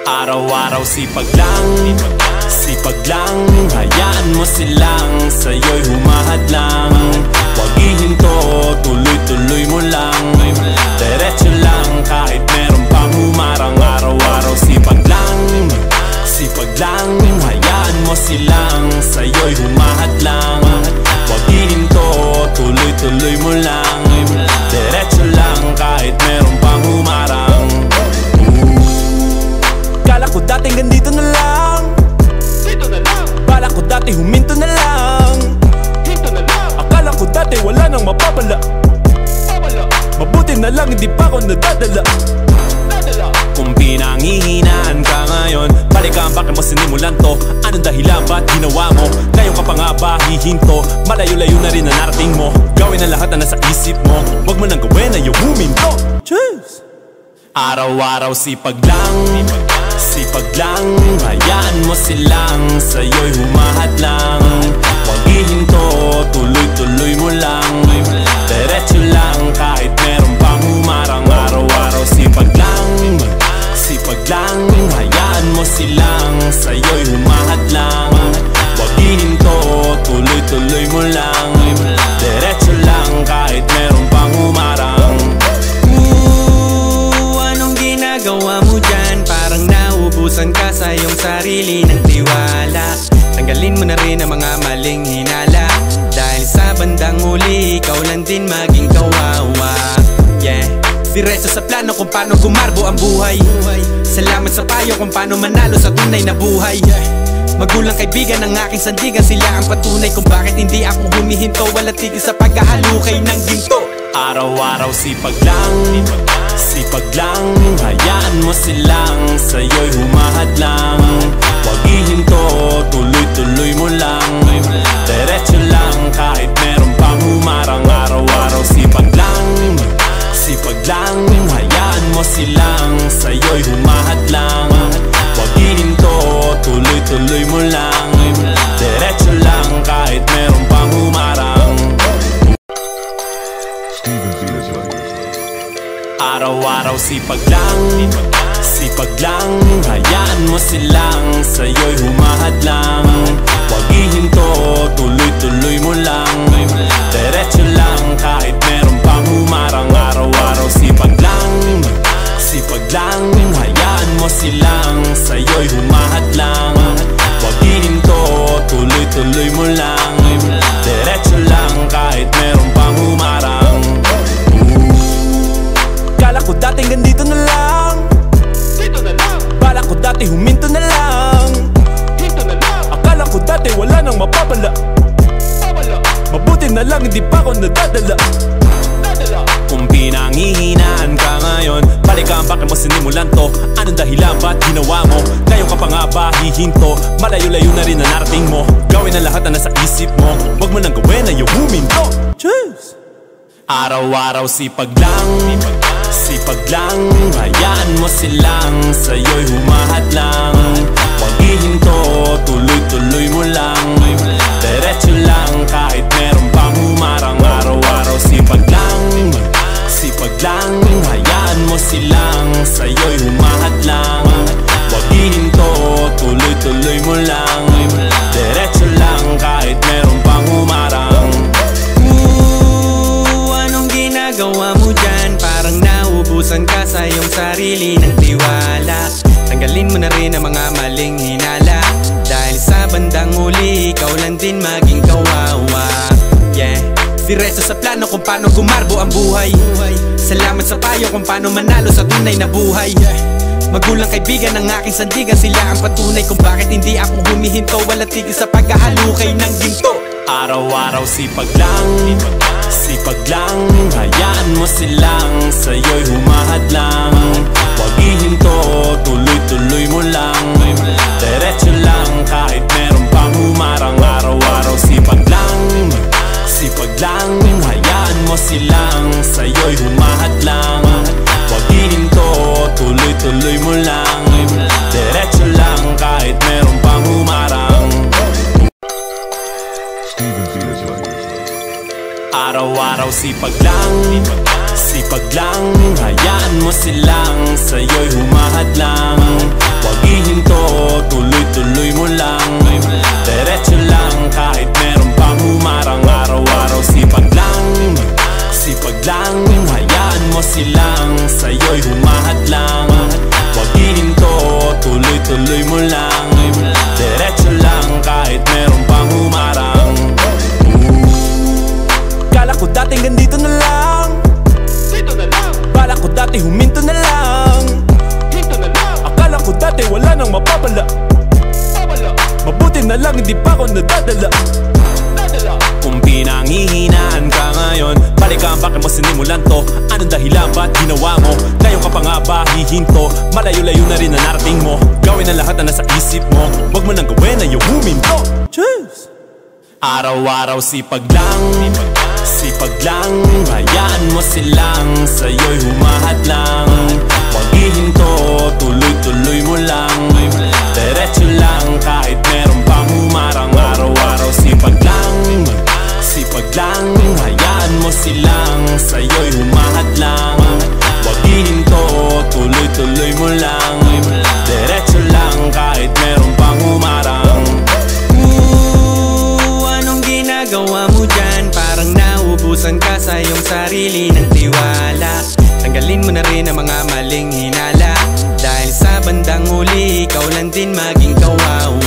Araw-araw sipag lang, hayaan mo silang sa'yo'y humahadlang. Huwag ihinto, tuloy-tuloy mo lang, diretso lang kahit meron pang humarang. Araw-araw sipag lang, hayaan mo silang sa'yo'y humahadlang. Huwag ihinto, tuloy-tuloy mo lang, diretso lang kahit meron pang humarang. Kala ko dati ganito na lang, dito na lang. Bala ko dati huminto na lang, hinto na lang. Akala ko dati wala nang mapapala, mabuti na lang hindi pa ako nadadala. Kung pinanghihinaan ka ngayon, balikan bakit mo sinimulan to? Anong dahilan ba't ginawa mo? Ngayon ka pa nga ba hihinto? Malayo-layo na rin na narating mo. Gawin ang lahat na nasa isip mo, wag mo nang gawin na yung huminto. Cheers! Araw-araw sipag lang, hayaan mo silang sa'yo'y humahadlang. Huwag ihinto, tuloy-tuloy mo lang, diretso lang kahit meron pang humarang. Araw-araw sipag lang, hayaan mo silang sa'yo'y humahadlang. Huwag ihinto, tuloy-tuloy mo lang, diretso lang kahit meron pang humarang. Anong ginagawa mo dyan? Parang naubusan ka sa iyong sarili ng tiwala. Tanggalin mo na rin ang mga maling hinala, dahil sa bandang huli ikaw lang din maging kawawa. Yeah, diretso sa plano kung paano gumarbo ang buhay. Salamat sa payo kung paano manalo sa tunay na buhay. Magulang kaibigan ng aking sandigan, sila ang patunay kung bakit hindi ako humihinto. Wala tigil sa paghahalukay ng ginto. Araw-araw sipag lang, hayaan mo silang sa'yo'y humahadlang. Huwag ihinto, tuloy-tuloy mo lang, diretso lang kahit meron pang humarang. Araw-araw sipag lang, hayaan mo silang sa'yo'y humahadlang. Huwag ihinto, tuloy-tuloy mo lang, diretso lang kahit meron pang humarang. Araw-araw sipag lang, hayaan mo silang sa'yo'y humahadlang. Huwag ihinto, tuloy-tuloy mo lang, diretso lang kahit meron pang humarang. Araw-araw sipag lang, hayaan mo silang sa'yo'y humahadlang. Huwag ihinto, tuloy-tuloy mo lang, diretso lang kahit meron pang humarang. Kala ko dating ganito na lang, dito na lang. Bala ko dati huminto na lang, hinto na lang. Akala ko dati wala nang mapapala, mabuti na lang hindi pa ako nadadala. Kung pinanghihinaan ka ngayon, balikan bakit mo sinimulan to? Anong dahilan ba't ginawa mo? Ngayon ka pa nga ba hihinto? Malayo-layo na rin na narating mo. Gawin ang lahat na nasa isip mo, wag mo nang gawin na yung huminto. Cheers! Araw-araw sipag lang, hayaan mo silang sa'yo'y humahadlang. Huwag ihinto, tuloy-tuloy mo lang, diretso lang kahit meron pang humarang. Araw-araw sipag lang, hayaan mo silang sa'yo'y humahadlang. Huwag ihinto, tuloy-tuloy mo lang, diretso lang kahit meron pang humarang. Anong ginagawa mo dyan? Parang naubusan ka sa iyong sarili ng tiwala. Tanggalin mo na rin ang mga maling hinala, dahil sa bandang huli ikaw lang din maging kawawa. Yeah, diretso sa plano kung paano gumarbo ang buhay. Salamat sa payo kung paano manalo sa tunay na buhay. Magulang kaibigan ng aking sandigan, sila ang patunay kung bakit hindi ako humihinto. Wala tigil sa paghahalukay ng ginto. Araw-araw sipag lang, hayaan mo silang sa'yo'y humahadlang. Huwag ihinto, tuloy-tuloy mo lang, diretso lang kahit meron pang humarang. Araw-araw sipag lang, hayaan mo silang sa'yo'y humahadlang. Huwag ihinto, tuloy-tuloy mo lang, diretso lang kahit meron pang humarang. Araw-araw sipag lang, hayaan mo silang sa'yo'y humahadlang. Huwag ihinto, tuloy-tuloy mo lang. Diretso lang kahit meron pang humarang. Araw-araw sipag lang, hayaan mo silang sa'yo'y humahadlang. Huwag ihinto, tuloy-tuloy mo lang. Diretso lang kahit meron pang humarang. Kala ko dating ganito na lang, bala ko dati huminto na lang. Akala ko dati wala nang mapapala. Mabuti na lang hindi pa ako nadadala. Kung pinanghihinaan ka ngayon, balikan bakit mo sinimulan to? Anong dahilan ba't ginawa mo? Ngayon ka pa nga ba hihinto? Malayo-layo na rin na narating mo. Gawin ang lahat na nasa isip mo. Huwag mo nang gawin na yung huminto. Cheers! Araw-araw sipag lang, hayaan mo silang sa'yo'y humahadlang. Huwag ihinto, tuloy-tuloy mo lang. Diretso lang kahit meron pang humarang. Araw-araw sipag lang, hayaan mo silang sa'yo'y humahadlang. Huwag ihinto, tuloy-tuloy mo lang. Diretso lang kahit meron pang humarang. Anong ginagawa mo dyan? Parang naubusan ka sa iyong sarili ng tiwala. Tanggalin mo na rin ang mga maling hinala, dahil sa bandang huli ikaw lang din maging kawawa.